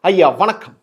അയ്യ വണക്കം.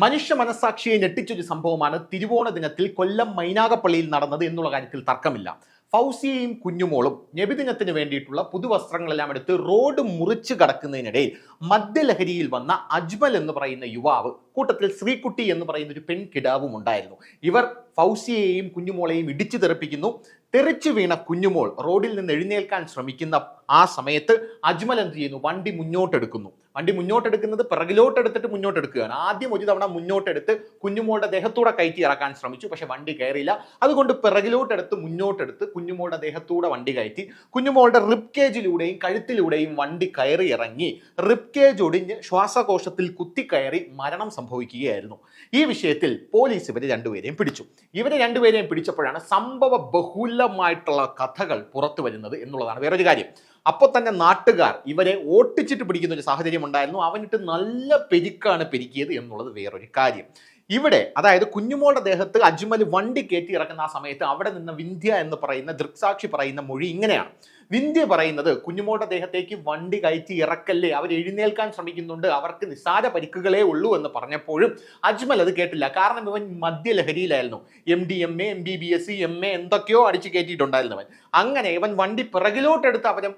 മനുഷ്യ മനസാക്ഷിയെ ഞെട്ടിച്ചൊരു സംഭവമാണ് തിരുവോണ ദിനത്തിൽ കൊല്ലം മൈനാഗപ്പള്ളിയിൽ നടന്നത് എന്നുള്ള കാര്യത്തിൽ തർക്കമില്ല. ഫൗസിയയും കുഞ്ഞുമോളും നബിദിനത്തിന് വേണ്ടിയിട്ടുള്ള പുതുവസ്ത്രങ്ങളെല്ലാം എടുത്ത് റോഡ് മുറിച്ച് കടക്കുന്നതിനിടയിൽ മദ്യലഹരിയിൽ വന്ന അജ്മൽ എന്ന് പറയുന്ന യുവാവ്, കൂട്ടത്തിൽ ശ്രീകുട്ടി എന്ന് പറയുന്ന ഒരു പെൺകിടാവും ഉണ്ടായിരുന്നു. ഇവർ ഫൗസിയെയും കുഞ്ഞുമോളെയും ഇടിച്ചു തെറിപ്പിക്കുന്നു. തെറിച്ചു വീണ കുഞ്ഞുമോൾ റോഡിൽ നിന്ന് എഴുന്നേൽക്കാൻ ശ്രമിക്കുന്ന ആ സമയത്ത് അജ്മൽ എന്ത് ചെയ്യുന്നു? വണ്ടി മുന്നോട്ടെടുക്കുന്നു. വണ്ടി മുന്നോട്ടെടുക്കുന്നത് പിറകിലോട്ടെടുത്തിട്ട് മുന്നോട്ടെടുക്കുകയാണ്. ആദ്യം ഒരു തവണ മുന്നോട്ടെടുത്ത് കുഞ്ഞുമോളുടെ ദേഹത്തൂടെ കയറ്റി ഇറക്കാൻ ശ്രമിച്ചു, പക്ഷെ വണ്ടി കയറിയില്ല. അതുകൊണ്ട് പിറകിലോട്ടെടുത്ത് മുന്നോട്ടെടുത്ത് കുഞ്ഞുമോളുടെ ദേഹത്തൂടെ വണ്ടി കയറ്റി കുഞ്ഞുമോളുടെ റിബ് കേജിലൂടെയും കഴുത്തിലൂടെയും വണ്ടി കയറി ഇറങ്ങി റിബ് കേജ് ഒടിഞ്ഞ് ശ്വാസകോശത്തിൽ കുത്തിക്കയറി മരണം സംഭവിക്കുകയായിരുന്നു. ഈ വിഷയത്തിൽ പോലീസ് ഇവരെ രണ്ടുപേരെയും പിടിച്ചു. ഇവരെ രണ്ടുപേരെയും പിടിച്ചപ്പോഴാണ് സംഭവ ബഹുലമായിട്ടുള്ള കഥകൾ പുറത്തു വരുന്നത് എന്നുള്ളതാണ് വേറൊരു കാര്യം. അപ്പോൾ തന്നെ നാട്ടുകാർ ഇവരെ ഓട്ടിച്ചിട്ട് പിടിക്കുന്ന ഒരു സാഹചര്യം ഉണ്ടായിരുന്നു. അവനിട്ട് നല്ല പെരുക്കാണ് പെരുക്കിയത് എന്നുള്ളത് വേറൊരു കാര്യം. ഇവിടെ അതായത് കുഞ്ഞുമോളുടെ ദേഹത്ത് അജ്മൽ വണ്ടി കയറ്റി ഇറക്കുന്ന ആ സമയത്ത് അവിടെ നിന്ന് വിന്ധ്യ എന്ന് പറയുന്ന ദൃക്സാക്ഷി പറയുന്ന മൊഴി ഇങ്ങനെയാണ്. വിന്ധ്യ പറയുന്നത്, കുഞ്ഞുമോളുടെ ദേഹത്തേക്ക് വണ്ടി കയറ്റി ഇറക്കല്ലേ, അവർ എഴുന്നേൽക്കാൻ ശ്രമിക്കുന്നുണ്ട്, അവർക്ക് നിസ്സാര പരിക്കുകളേ ഉള്ളൂ എന്ന് പറഞ്ഞപ്പോഴും അജ്മൽ അത് കേട്ടില്ല. കാരണം ഇവൻ മദ്യലഹരിയിലായിരുന്നു. MD, MA, MBBS, MA എന്തൊക്കെയോ അടിച്ചു കയറ്റിയിട്ടുണ്ടായിരുന്നു അവൻ. അങ്ങനെ ഇവൻ വണ്ടി പിറകിലോട്ടെടുത്ത് അവരെ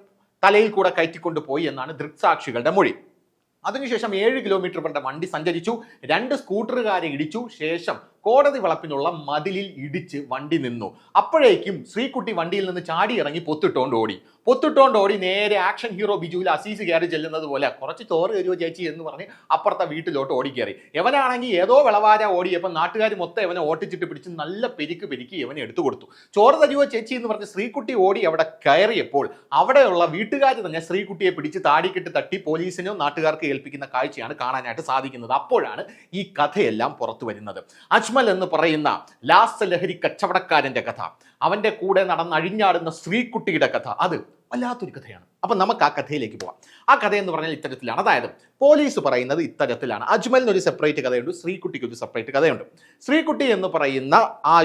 തലയിൽ കൂടെ കയറ്റിക്കൊണ്ട് പോയി എന്നാണ് ദൃക്സാക്ഷികളുടെ മൊഴി. അതിനുശേഷം 7 കിലോമീറ്റർ വരെ വണ്ടി സഞ്ചരിച്ചു. 2 സ്കൂട്ടറുകാരെ ഇടിച്ചു. ശേഷം കോടതി വളപ്പിനുള്ള മതിലിൽ ഇടിച്ച് വണ്ടി നിന്നു. അപ്പോഴേക്കും ശ്രീകുട്ടി വണ്ടിയിൽ നിന്ന് ചാടി ഇറങ്ങി പൊത്തിട്ടോണ്ട് ഓടി നേരെ ആക്ഷൻ ഹീറോ ബിജുവിൽ അസീസ് കയറി ചെല്ലുന്നത് പോലെ കുറച്ച് ചോറ് തരുമോ ചേച്ചി എന്ന് പറഞ്ഞ് അപ്പുറത്തെ വീട്ടിലോട്ട് ഓടിക്കയറി. എവനാണെങ്കിൽ ഏതോ വിളവാര ഓടിയപ്പോൾ നാട്ടുകാർ മൊത്തം ഇവനെ ഓട്ടിച്ചിട്ട് പിടിച്ച് നല്ല പെരുക്കി ഇവനെ എടുത്തു കൊടുത്തു. ചോറ് തരുമോ ചേച്ചി എന്ന് പറഞ്ഞ് ശ്രീകുട്ടി ഓടി അവിടെ കയറിയപ്പോൾ അവിടെയുള്ള വീട്ടുകാർ തന്നെ ശ്രീകുട്ടിയെ പിടിച്ച് താടിക്കിട്ട് തട്ടി പോലീസിനോ നാട്ടുകാർക്ക് ഏൽപ്പിക്കുന്ന കാഴ്ചയാണ് കാണാനായിട്ട് സാധിക്കുന്നത്. അപ്പോഴാണ് ഈ കഥയെല്ലാം പുറത്തു വരുന്നത്. അജ്മൽ എന്ന് പറയുന്ന ലഹരി കച്ചവടക്കാരന്റെ കഥ, അവന്റെ കൂടെ നടന്ന് അഴിഞ്ഞാടുന്ന ശ്രീകുട്ടിയുടെ കഥ, അത് വല്ലാത്തൊരു കഥയാണ്. അപ്പൊ നമുക്ക് ആ കഥയിലേക്ക് പോവാം. ആ കഥ എന്ന് പറഞ്ഞാൽ ഇത്തരത്തിലാണ്. അതായത് പോലീസ് പറയുന്നത് ഇത്തരത്തിലാണ്. അജ്മലിന് ഒരു സെപ്പറേറ്റ് കഥയുണ്ട്, ശ്രീകുട്ടിക്ക് ഒരു സെപ്പറേറ്റ് കഥയുണ്ട്. ശ്രീകുട്ടി എന്ന് പറയുന്ന ആ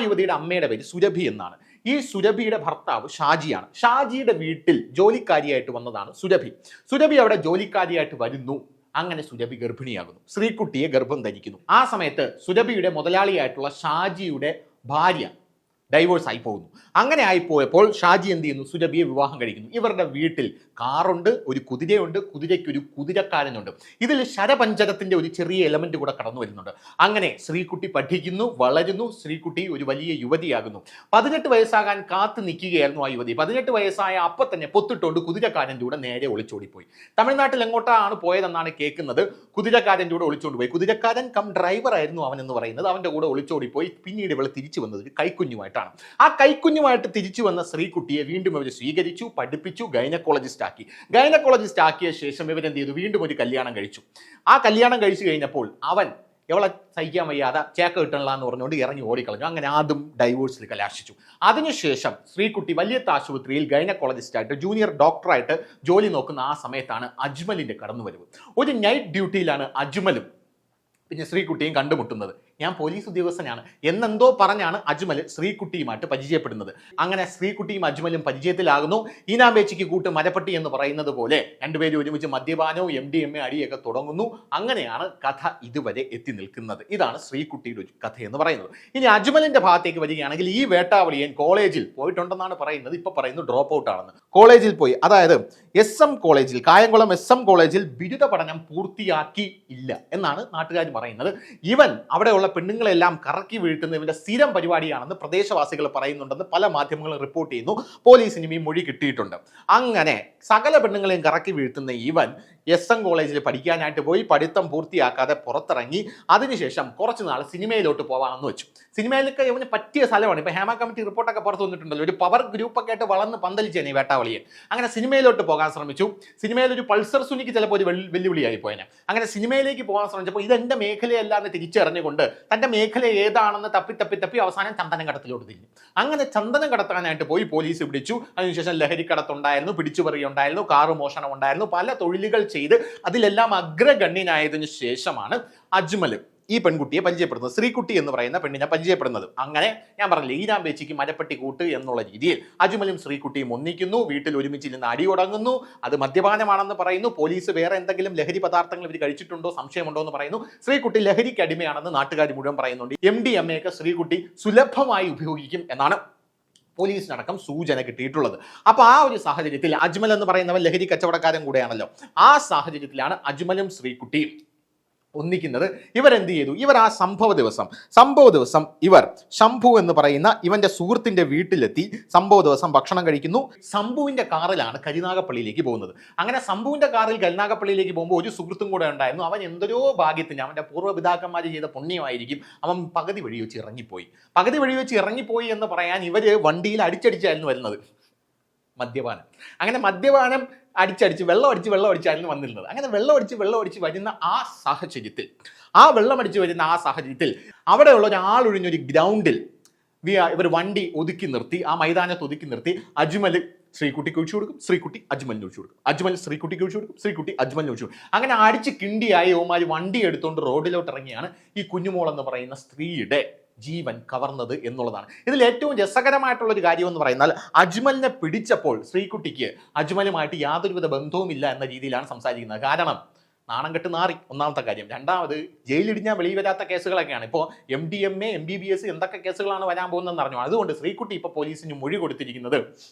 യുവതിയുടെ അമ്മയുടെ പേര് സുരഭി എന്നാണ്. ഈ സുരഭിയുടെ ഭർത്താവ് ഷാജിയാണ്. ഷാജിയുടെ വീട്ടിൽ ജോലിക്കാരിയായിട്ട് വന്നതാണ് സുരഭി അവിടെ ജോലിക്കാരിയായിട്ട് വരുന്നു. അങ്ങനെ സുരഭി ഗർഭിണിയാകുന്നു. ശ്രീകുട്ടിയെ ഗർഭം ധരിക്കുന്നു. ആ സമയത്ത് സുരഭിയുടെ മുതലാളിയായിട്ടുള്ള ഷാജിയുടെ ഭാര്യ ഡൈവോഴ്സ് ആയി പോകുന്നു. അങ്ങനെ ആയിപ്പോയപ്പോൾ ഷാജി എന്ത് ചെയ്യുന്നു? സുരഭിയെ വിവാഹം കഴിക്കുന്നു. ഇവരുടെ വീട്ടിൽ കാറുണ്ട്, ഒരു കുതിരയുണ്ട്, കുതിരയ്ക്ക് ഒരു കുതിരക്കാരനുണ്ട്. ഇതിൽ ശരപഞ്ചരത്തിന്റെ ഒരു ചെറിയ എലമെന്റ് കൂടെ കടന്നു വരുന്നുണ്ട്. അങ്ങനെ ശ്രീകുട്ടി പഠിക്കുന്നു, വളരുന്നു. ശ്രീകുട്ടി ഒരു വലിയ യുവതിയാകുന്നു. 18 വയസ്സാകാൻ കാത്തു നിൽക്കുകയായിരുന്നു ആ യുവതി. 18 വയസ്സായ അപ്പം തന്നെ പൊത്തിട്ടുകൊണ്ട് കുതിരക്കാരൻ്റെ കൂടെ നേരെ ഒളിച്ചോടിപ്പോയി. തമിഴ്നാട്ടിൽ എങ്ങോട്ടാണ് പോയതെന്നാണ് കേൾക്കുന്നത്. കുതിരക്കാരൻ്റെ കൂടെ ഒളിച്ചോണ്ട് പോയി. കുതിരക്കാരൻ കം ഡ്രൈവർ ആയിരുന്നു അവൻ എന്ന് പറയുന്നത്. അവൻ്റെ കൂടെ ഒളിച്ചോടിപ്പോയി. പിന്നീട് ഇവൾ തിരിച്ചു വന്നത് ഒരു കൈക്കുഞ്ഞുമായിട്ടാണ്. ആ കൈക്കുഞ്ഞുമായിട്ട് തിരിച്ചു വന്ന ശ്രീകുട്ടിയെ വീണ്ടും അവർ സ്വീകരിച്ചു, പഠിപ്പിച്ചു, ഗൈനക്കോളജിസ്റ്റ് ആക്കിയ ശേഷം ഇവരെന്ത് ചെയ്തു? വീണ്ടും ഒരു കല്യാണം കഴിച്ചു. ആ കല്യാണം കഴിച്ചു കഴിഞ്ഞപ്പോൾ അവൻ എവളെ സഹിക്കാൻ വയ്യാതെ ചേക്ക കിട്ടണില്ല എന്ന് പറഞ്ഞുകൊണ്ട് ഇറങ്ങി ഓടിക്കളഞ്ഞു. അങ്ങനെ അതും ഡൈവോഴ്സിൽ കലാശിച്ചു. അതിനുശേഷം ശ്രീകുട്ടി വലിയത്ത് ആശുപത്രിയിൽ ഗൈനക്കോളജിസ്റ്റായിട്ട് ജൂനിയർ ഡോക്ടറായിട്ട് ജോലി നോക്കുന്ന ആ സമയത്താണ് അജ്മലിന്റെ കടന്നുവരവ്. ഒരു നൈറ്റ് ഡ്യൂട്ടിയിലാണ് അജ്മലും പിന്നെ ശ്രീകുട്ടിയും കണ്ടുമുട്ടുന്നത്. ഞാൻ പോലീസ് ഉദ്യോഗസ്ഥനാണ് എന്നെന്തോ പറഞ്ഞാണ് അജ്മൽ ശ്രീകുട്ടിയുമായിട്ട് പരിചയപ്പെടുന്നത്. അങ്ങനെ ശ്രീകുട്ടിയും അജ്മലും പരിചയത്തിലാകുന്നു. ഈനാമ്പേച്ചിക്ക് കൂട്ട് മരപ്പട്ടി എന്ന് പറയുന്നത് പോലെ രണ്ടുപേരും ഒരുമിച്ച് മദ്യപാനവും MDMA അടിയൊക്കെ തുടങ്ങുന്നു. അങ്ങനെയാണ് കഥ ഇതുവരെ എത്തി നിൽക്കുന്നത്. ഇതാണ് ശ്രീകുട്ടിയുടെ ഒരു കഥ എന്ന് പറയുന്നത്. ഇനി അജ്മലിന്റെ ഭാഗത്തേക്ക് വരികയാണെങ്കിൽ ഈ വേട്ടാവളിയൻ കോളേജിൽ പോയിട്ടുണ്ടെന്നാണ് പറയുന്നത്. ഇപ്പൊ പറയുന്നു ഡ്രോപ്പ് ഔട്ട് ആണെന്ന്. കോളേജിൽ പോയി, അതായത് SM കോളേജിൽ, കായംകുളം SM കോളേജിൽ ബിരുദ പഠനം പൂർത്തിയാക്കി ഇല്ല എന്നാണ് നാട്ടുകാർ പറയുന്നത്. ഇവൻ അവിടെയുള്ള പെണ്ണുങ്ങളെല്ലാം കറക്കി വീഴ്ത്തുന്ന ഇവന്റെ സ്ഥിരം പരിപാടിയാണെന്ന് പ്രദേശവാസികൾ പറയുന്നുണ്ടെന്ന് പല മാധ്യമങ്ങളും റിപ്പോർട്ട് ചെയ്യുന്നു. പോലീസിനും ഈ മൊഴി കിട്ടിയിട്ടുണ്ട്. അങ്ങനെ സകല പെണ്ണുങ്ങളെയും കറക്കി വീഴ്ത്തുന്ന ഇവൻ SM കോളേജിൽ പഠിക്കാനായിട്ട് പോയി. പഠിത്തം പൂർത്തിയാക്കാതെ പുറത്തിറങ്ങി. അതിനുശേഷം കുറച്ച് നാൾ സിനിമയിലോട്ട് പോകാമെന്ന് വെച്ചു. സിനിമയിലൊക്കെ ഇവന് പറ്റിയ സ്ഥലമാണ്. ഇപ്പൊ ഹേമ കമ്മിറ്റി റിപ്പോർട്ടൊക്കെ പുറത്തു വന്നിട്ടുണ്ടല്ലോ. ഒരു പവർ ഗ്രൂപ്പൊക്കെ ആയിട്ട് വളർന്ന് പന്തലിച്ചേനെ ഈ വേട്ടാവളിയൻ. അങ്ങനെ സിനിമയിലോട്ട് പോകാൻ ശ്രമിച്ചു. സിനിമയിൽ ഒരു പൾസർ സുനിക്ക് ചിലപ്പോൾ ഒരു വെല്ലുവിളിയായി പോയനെ. അങ്ങനെ സിനിമയിലേക്ക് പോകാൻ ശ്രമിച്ചപ്പോൾ ഇതെന്റെ മേഖലയല്ലാന്ന് തിരിച്ചറിഞ്ഞുകൊണ്ട് തന്റെ മേഖല ഏതാണെന്ന് തപ്പി അവസാനം ചന്ദനം കടത്തിലോട്ട് തിരിഞ്ഞു. അങ്ങനെ ചന്ദനം കടത്താനായിട്ട് പോയി പോലീസ് പിടിച്ചു. അതിനുശേഷം ലഹരിക്കടത്തുണ്ടായിരുന്നു, പിടിച്ചുപറി ഉണ്ടായിരുന്നു, കാറ് മോഷണം ഉണ്ടായിരുന്നു, പല തൊഴിലുകൾ ചെയ്ത് അതിലെല്ലാം അഗ്രഗണ്യനായതിനു ശേഷമാണ് അജ്മൽ ഈ പെൺകുട്ടിയെ പരിചയപ്പെടുന്നത്, ശ്രീകുട്ടി എന്ന് പറയുന്ന പെണ്ണിനെ പരിചയപ്പെടുന്നത്. അങ്ങനെ ഞാൻ പറഞ്ഞില്ലേ, ഈരാമ്പേച്ചിക്ക് മരപ്പെട്ടി കൂട്ട് എന്നുള്ള രീതിയിൽ അജ്മലും ശ്രീകുട്ടിയും ഒന്നിക്കുന്നു, വീട്ടിൽ ഒരുമിച്ചിരുന്ന് അടി തുടങ്ങുന്നു. അത് മദ്യപാനമാണെന്ന് പറയുന്നു. പോലീസ് വേറെ എന്തെങ്കിലും ലഹരി പദാർത്ഥങ്ങൾ ഇവർ കഴിച്ചിട്ടുണ്ടോ സംശയമുണ്ടോ എന്ന് പറയുന്നു. ശ്രീകുട്ടി ലഹരിക്ക് അടിമയാണെന്ന് നാട്ടുകാർ മുഴുവൻ പറയുന്നുണ്ട്. MDMA ഒക്കെ ശ്രീകുട്ടി സുലഭമായി ഉപയോഗിക്കും എന്നാണ് പോലീസിനടക്കം സൂചന കിട്ടിയിട്ടുള്ളത്. അപ്പോൾ ആ ഒരു സാഹചര്യത്തിൽ അജ്മൽ എന്ന് പറയുന്നവൻ ലഹരി കച്ചവടക്കാരൻ കൂടെയാണല്ലോ. ആ സാഹചര്യത്തിലാണ് അജ്മലും ശ്രീകുട്ടിയും ഒന്നിക്കുന്നത്. ഇവരെന്ത് ചെയ്തു? ഇവർ ആ സംഭവ ദിവസം ഇവർ ശംഭു എന്ന് പറയുന്ന ഇവന്റെ സുഹൃത്തിന്റെ വീട്ടിലെത്തി സംഭവ ദിവസം ഭക്ഷണം കഴിക്കുന്നു. ശംഭുവിന്റെ കാറിലാണ് കരുനാഗപ്പള്ളിയിലേക്ക് പോകുന്നത്. അങ്ങനെ ശംഭുവിന്റെ കാറിൽ കരുനാഗപ്പള്ളിയിലേക്ക് പോകുമ്പോൾ ഒരു സുഹൃത്തും കൂടെ ഉണ്ടായിരുന്നു. അവൻ എന്തോരോ ഭാഗ്യത്തിന്, അവന്റെ പൂർവ്വപിതാക്കന്മാർ ചെയ്ത പുണ്യമായിരിക്കും, അവൻ പകുതി വഴി വെച്ച് ഇറങ്ങിപ്പോയി എന്ന് പറയാൻ ഇവര് വണ്ടിയിൽ അടിച്ചടിച്ചായിരുന്നു വരുന്നത്. മദ്യപാനം. അങ്ങനെ മദ്യപാനം അടിച്ചടിച്ച് വെള്ളം അടിച്ചായിരുന്നു വന്നിരുന്നത്. അങ്ങനെ വെള്ളം അടിച്ച് വരുന്ന ആ സാഹചര്യത്തിൽ അവിടെയുള്ള ഒരാളൊഴിഞ്ഞൊരു ഗ്രൗണ്ടിൽ ഇവർ വണ്ടി ഒതുക്കി നിർത്തി, ആ മൈതാനത്ത് ഒതുക്കി നിർത്തി. അജ്മൽ ശ്രീകുട്ടിക്ക് ഒഴിച്ചു കൊടുക്കും, ശ്രീകുട്ടി അജ്മലിന് ഒഴിച്ചു കൊടുക്കും, അജ്മൽ ശ്രീകുട്ടിക്ക് ഒഴിച്ചു കൊടുക്കും, ശ്രീകുട്ടി അജ്മലിന് ഒഴിച്ചു കൊടുക്കും. അങ്ങനെ അടിച്ച് കിണ്ടിയായി ഓമാര് വണ്ടി എടുത്തുകൊണ്ട് റോഡിലോട്ട് ഇറങ്ങിയാണ് ഈ കുഞ്ഞുമോൾ എന്ന് പറയുന്ന സ്ത്രീയുടെ ജീവൻ കവർന്നത് എന്നുള്ളതാണ്. ഇതിൽ ഏറ്റവും രസകരമായിട്ടുള്ള ഒരു കാര്യം എന്ന് പറയുന്നാൽ, അജ്മലിനെ പിടിച്ചപ്പോൾ ശ്രീകുട്ടിക്ക് അജ്മലുമായിട്ട് യാതൊരുവിധ ബന്ധവുമില്ല എന്ന രീതിയിലാണ് സംസാരിക്കുന്നത്. കാരണം നാണം കെട്ട് നാറി, ഒന്നാമത്തെ കാര്യം. രണ്ടാമത്, ജയിലിടിഞ്ഞാൽ വെളിയിൽ വരാത്ത കേസുകളൊക്കെയാണ്. ഇപ്പോൾ MDMA MBBS എന്തൊക്കെ കേസുകളാണ് വരാൻ പോകുന്നതെന്ന് അറിഞ്ഞു. അതുകൊണ്ട് ശ്രീകുട്ടി ഇപ്പോൾ പോലീസിന് മൊഴി കൊടുത്തിരിക്കുന്നത്,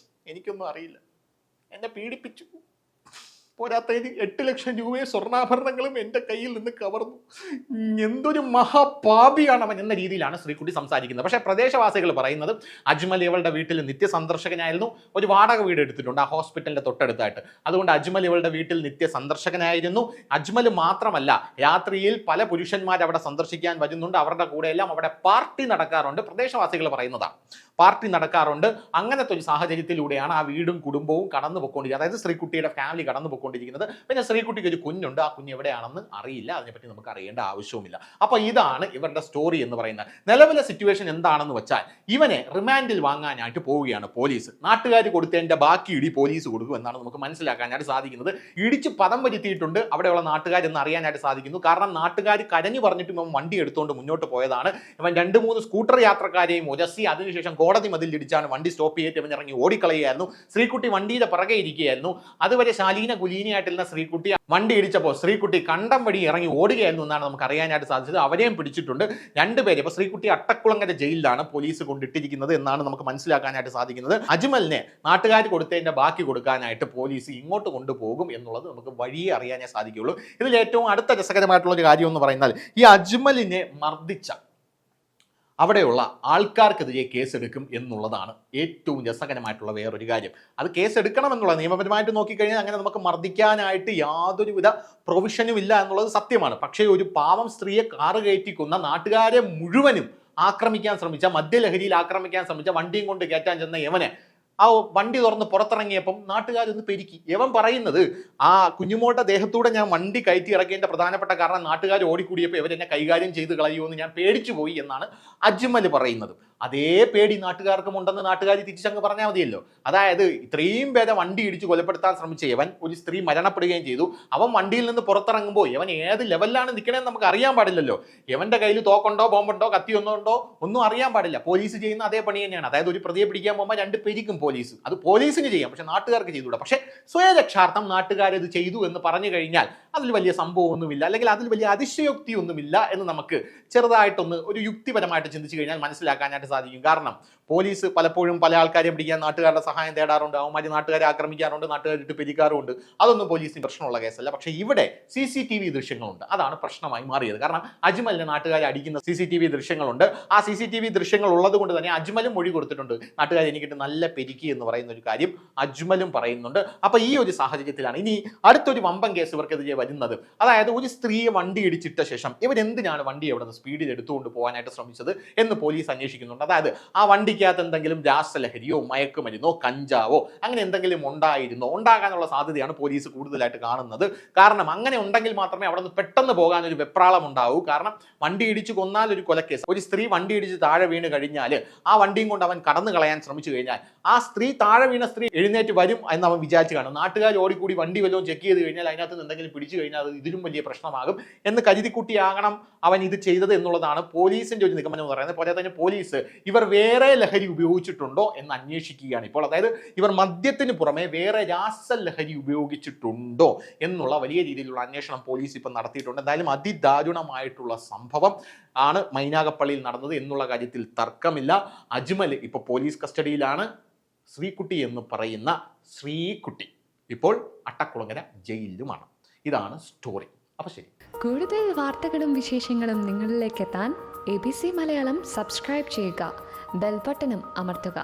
എനിക്കൊന്നും അറിയില്ല, എന്നെ പീഡിപ്പിച്ചു, പോരാത്തതിന് 8 ലക്ഷം രൂപയെ സ്വർണ്ണാഭരണങ്ങളും എൻ്റെ കയ്യിൽ നിന്ന് കവർന്നു, എന്തൊരു മഹാപാപിയാണ് അവൻ എന്ന രീതിയിലാണ് ശ്രീകുട്ടി സംസാരിക്കുന്നത്. പക്ഷേ പ്രദേശവാസികൾ പറയുന്നത് അജ്മൽ ഇവളുടെ വീട്ടിൽ നിത്യസന്ദർശകനായിരുന്നു. ഒരു വാടക വീട് എടുത്തിട്ടുണ്ട് ആ ഹോസ്പിറ്റലിൻ്റെ തൊട്ടടുത്തായിട്ട്. അതുകൊണ്ട് അജ്മൽ ഇവളുടെ വീട്ടിൽ നിത്യസന്ദർശകനായിരുന്നു. അജ്മൽ മാത്രമല്ല, രാത്രിയിൽ പല പുരുഷന്മാർ അവിടെ സന്ദർശിക്കാൻ വരുന്നുണ്ട്. അവരുടെ കൂടെയെല്ലാം അവിടെ പാർട്ടി നടക്കാറുണ്ട്. പ്രദേശവാസികൾ പറയുന്നതാണ്, പാർട്ടി നടക്കാറുണ്ട്. അങ്ങനത്തെ ഒരു സാഹചര്യത്തിലൂടെയാണ് ആ വീടും കുടുംബവും കടന്നു പോയിക്കൊണ്ടിരിക്കുന്നത്. അതായത് ശ്രീകുട്ടിയുടെ ഫാമിലി കടന്നു പോയിക്കൊണ്ടിരിക്കുന്നത്. പിന്നെ ശ്രീകുട്ടിക്ക് ഒരു കുഞ്ഞുണ്ട്. ആ കുഞ്ഞ് എവിടെയാണെന്ന് അറിയില്ല, അതിനെപ്പറ്റി നമുക്ക് അറിയേണ്ട ആവശ്യവുമില്ല. അപ്പോൾ ഇതാണ് ഇവരുടെ സ്റ്റോറി എന്ന് പറയുന്നത്. നിലവിലെ സിറ്റുവേഷൻ എന്താണെന്ന് വെച്ചാൽ, ഇവനെ റിമാൻഡിൽ വാങ്ങാനായിട്ട് പോവുകയാണ് പോലീസ്. നാട്ടുകാർ കൊടുത്തതിൻ്റെ ബാക്കി ഇടി പോലീസ് കൊടുക്കും എന്നാണ് നമുക്ക് മനസ്സിലാക്കാനായിട്ട് സാധിക്കുന്നത്. ഇടിച്ച് പദം വരുത്തിയിട്ടുണ്ട് അവിടെയുള്ള നാട്ടുകാരെന്ന് അറിയാനായിട്ട് സാധിക്കുന്നു. കാരണം നാട്ടുകാർ കരഞ്ഞു പറഞ്ഞിട്ട് ഇവൻ വണ്ടി എടുത്തുകൊണ്ട് മുന്നോട്ട് പോയതാണ്. ഇവൻ 2-3 സ്കൂട്ടർ യാത്രക്കാരെയും ഉരസി, അതിനുശേഷം കോടതി മതിലിടിച്ചാണ് വണ്ടി സ്റ്റോപ്പ് ചെയ്തിട്ട് ഇവൻ ഇറങ്ങി ഓടിക്കളയായിരുന്നു. ശ്രീകുട്ടി വണ്ടിയുടെ പിറകെ ഇരിക്കുകയായിരുന്നു. അതുവരെ ശാലീന കുലീനയായിട്ടിരുന്ന ശ്രീകുട്ടി വണ്ടി ഇടിച്ചപ്പോൾ ശ്രീകുട്ടി കണ്ടം വഴി ഇറങ്ങി ഓടുകയായിരുന്നു എന്നാണ് നമുക്ക് അറിയാനായിട്ട് സാധിച്ചത്. അവരെയും പിടിച്ചിട്ടുണ്ട്, 2 പേര്. ഇപ്പോൾ ശ്രീകുട്ടി അട്ടക്കുളങ്ങര ജയിലിലാണ് പോലീസ് കൊണ്ടിട്ടിരിക്കുന്നത് എന്നാണ് നമുക്ക് മനസ്സിലാക്കാനായിട്ട് സാധിക്കുന്നത്. അജ്മലിനെ നാട്ടുകാർ കൊടുത്തതിന്റെ ബാക്കി കൊടുക്കാനായിട്ട് പോലീസ് ഇങ്ങോട്ട് കൊണ്ടുപോകും എന്നുള്ളത് നമുക്ക് വഴിയെ അറിയാനേ സാധിക്കുകയുള്ളൂ. ഇതിൽ ഏറ്റവും അടുത്ത രസകരമായിട്ടുള്ള ഒരു കാര്യം എന്ന് പറയുന്നത്, ഈ അജ്മലിനെ മർദ്ദിച്ച അവിടെയുള്ള ആൾക്കാർക്കെതിരെ കേസെടുക്കും എന്നുള്ളതാണ് ഏറ്റവും രസകരമായിട്ടുള്ള വേറൊരു കാര്യം. അത് കേസെടുക്കണമെന്നുള്ള നിയമപരമായിട്ട് നോക്കിക്കഴിഞ്ഞാൽ അങ്ങനെ നമുക്ക് മർദ്ദിക്കാനായിട്ട് യാതൊരുവിധ പ്രൊവിഷനും ഇല്ല എന്നുള്ളത് സത്യമാണ്. പക്ഷേ ഒരു പാവം സ്ത്രീയെ കാറ് കയറ്റിക്കുന്ന, നാട്ടുകാരെ മുഴുവനും ആക്രമിക്കാൻ ശ്രമിച്ച, മദ്യലഹരിയിൽ ആക്രമിക്കാൻ ശ്രമിച്ച, വണ്ടിയും കൊണ്ട് കയറ്റാൻ ചെന്ന യവനെ ആ വണ്ടി തുറന്ന് പുറത്തിറങ്ങിയപ്പം നാട്ടുകാരൊന്ന് പെരുക്കി. യവൻ പറയുന്നത്, ആ കുഞ്ഞുമോളുടെ ദേഹത്തൂടെ ഞാൻ വണ്ടി കയറ്റി ഇറക്കിയതിൻ്റെ പ്രധാനപ്പെട്ട കാരണം നാട്ടുകാർ ഓടിക്കൂടിയപ്പോൾ ഇവരെന്നെ കൈകാര്യം ചെയ്ത് കളയുമെന്ന് ഞാൻ പേടിച്ചു പോയി എന്നാണ് അജ്മൽ പറയുന്നത്. അതേ പേടി നാട്ടുകാർക്കും ഉണ്ടെന്ന് നാട്ടുകാർ തിരിച്ചങ്ങ് പറഞ്ഞാൽ മതിയല്ലോ. അതായത് ഇത്രയും പേരെ വണ്ടി ഇടിച്ച് കൊലപ്പെടുത്താൻ ശ്രമിച്ച യവൻ, ഒരു സ്ത്രീ മരണപ്പെടുകയും ചെയ്തു. അവൻ വണ്ടിയിൽ നിന്ന് പുറത്തിറങ്ങുമ്പോൾ യവൻ ഏത് ലെവലിലാണ് നിൽക്കണമെന്ന് നമുക്ക് അറിയാൻ പാടില്ലല്ലോ. യവന്റെ കയ്യിൽ തോക്കുണ്ടോ, ബോംബുണ്ടോ, കത്തിയൊന്നുണ്ടോ ഒന്നും അറിയാൻ പാടില്ല. പോലീസ് ചെയ്യുന്ന അതേ പണി തന്നെയാണ്. അതായത് ഒരു പ്രതിയെ പിടിക്കാൻ പോകുമ്പോൾ 2 പേരിക്കും പോലീസ്. അത് പോലീസിന് ചെയ്യാം, പക്ഷെ നാട്ടുകാർക്ക് ചെയ്തുകൂടാ. പക്ഷേ സ്വയരക്ഷാർത്ഥം നാട്ടുകാരത് ചെയ്തു എന്ന് പറഞ്ഞു കഴിഞ്ഞാൽ അതിൽ വലിയ സംഭവമൊന്നുമില്ല, അല്ലെങ്കിൽ അതിൽ വലിയ അതിശയോക്തി ഒന്നുമില്ല എന്ന് നമുക്ക് ചെറുതായിട്ടൊന്ന് ഒരു യുക്തിപരമായിട്ട് ചിന്തിച്ചു കഴിഞ്ഞാൽ മനസ്സിലാക്കാനായിട്ട് സാധിക്കും. കാരണം പോലീസ് പലപ്പോഴും പല ആൾക്കാരെ പിടിക്കാൻ നാട്ടുകാരുടെ സഹായം തേടാറുണ്ട്, അവന്മാർ നാട്ടുകാരെ ആക്രമിക്കാറുണ്ട്, നാട്ടുകാരിട്ട് പെരിക്കാറുമുണ്ട്. അതൊന്നും പോലീസിന് പ്രശ്നമുള്ള കേസല്ല. പക്ഷേ ഇവിടെ CCTV ദൃശ്യങ്ങളുണ്ട്, അതാണ് പ്രശ്നമായി മാറിയത്. കാരണം അജ്മലിനെ നാട്ടുകാരെ അടിക്കുന്ന CCTV ദൃശ്യങ്ങളുണ്ട്. ആ CCTV ദൃശ്യങ്ങൾ ഉള്ളത് കൊണ്ട് തന്നെ അജ്മലും മൊഴി കൊടുത്തിട്ടുണ്ട്. നാട്ടുകാർ എനിക്കിട്ട് നല്ല പെരുക്കി എന്ന് പറയുന്ന ഒരു കാര്യം അജ്മലും പറയുന്നുണ്ട്. അപ്പൊ ഈ ഒരു സാഹചര്യത്തിലാണ് ഇനി അടുത്തൊരു വമ്പൻ കേസ് ഇവർക്കെതിരെ വരുന്നത്. അതായത് ഒരു സ്ത്രീയെ വണ്ടി ഇടിച്ചിട്ട ശേഷം ഇവരെന്തിനാണ് വണ്ടി എവിടെ നിന്ന് സ്പീഡിൽ എടുത്തുകൊണ്ട് പോകാനായിട്ട് ശ്രമിച്ചത് എന്ന് പോലീസ് അന്വേഷിക്കുന്നുണ്ട്. അതായത് ആ വണ്ടിക്കകത്ത് എന്തെങ്കിലും രാസലഹരിയോ മയക്കുമരുന്നോ കഞ്ചാവോ അങ്ങനെ എന്തെങ്കിലും ഉണ്ടാകാനുള്ള സാധ്യതയാണ് പോലീസ് കൂടുതലായിട്ട് കാണുന്നത്. കാരണം അങ്ങനെ ഉണ്ടെങ്കിൽ മാത്രമേ അവിടെ നിന്ന് പെട്ടെന്ന് പോകാൻ ഒരു വെപ്രാളം ഉണ്ടാവൂ. കാരണം വണ്ടി ഇടിച്ച് കൊന്നാൽ ഒരു കൊലക്കേസ്, ഒരു സ്ത്രീ വണ്ടി ഇടിച്ച് താഴെ വീണ് കഴിഞ്ഞാൽ ആ വണ്ടിയും കൊണ്ട് അവൻ കടന്നു കളയാൻ ശ്രമിച്ചു കഴിഞ്ഞാൽ ആ സ്ത്രീ, താഴെ വീണ സ്ത്രീ എഴുന്നേറ്റ് വരും എന്ന് അവൻ വിചാരിച്ചു കാണും. നാട്ടുകാർ ഓടിക്കൂടി വണ്ടി വല്ലതും ചെക്ക് ചെയ്ത് കഴിഞ്ഞാൽ അതിനകത്ത് എന്തെങ്കിലും പിടിച്ചു പിടിച്ചു കഴിഞ്ഞാൽ അത് ഇതിലും വലിയ പ്രശ്നമാകും എന്ന് കരുതിക്കുട്ടിയാകണം അവൻ ഇത് ചെയ്തത് എന്നുള്ളതാണ് പോലീസിന്റെ ഒരു നിഗമനം എന്ന് പറയുന്നത്. പോലെ തന്നെ പോലീസ് ഇവർ വേറെ ലഹരി ഉപയോഗിച്ചിട്ടുണ്ടോ എന്ന് അന്വേഷിക്കുകയാണ് ഇപ്പോൾ. അതായത് ഇവർ മദ്യത്തിന് പുറമെ വേറെ രാസലഹരി ഉപയോഗിച്ചിട്ടുണ്ടോ എന്നുള്ള വലിയ രീതിയിലുള്ള അന്വേഷണം പോലീസ് ഇപ്പം നടത്തിയിട്ടുണ്ട്. എന്തായാലും അതിദാരുണമായിട്ടുള്ള സംഭവം ആണ് മൈനാഗപ്പള്ളിയിൽ നടന്നത് എന്നുള്ള കാര്യത്തിൽ തർക്കമില്ല. അജ്മൽ ഇപ്പോൾ പോലീസ് കസ്റ്റഡിയിലാണ്. ശ്രീകുട്ടി എന്ന് പറയുന്ന ശ്രീകുട്ടി ഇപ്പോൾ അട്ടക്കുളങ്ങര ജയിലിലുമാണ്. ഇതാണ് സ്റ്റോറി. അപ്പോൾ ശരി, കൂടുതൽ വാർത്തകളും വിശേഷങ്ങളും നിങ്ങളിലേക്ക് എത്താൻ ABC മലയാളം സബ്സ്ക്രൈബ് ചെയ്യുക, ബെൽബട്ടനും അമർത്തുക.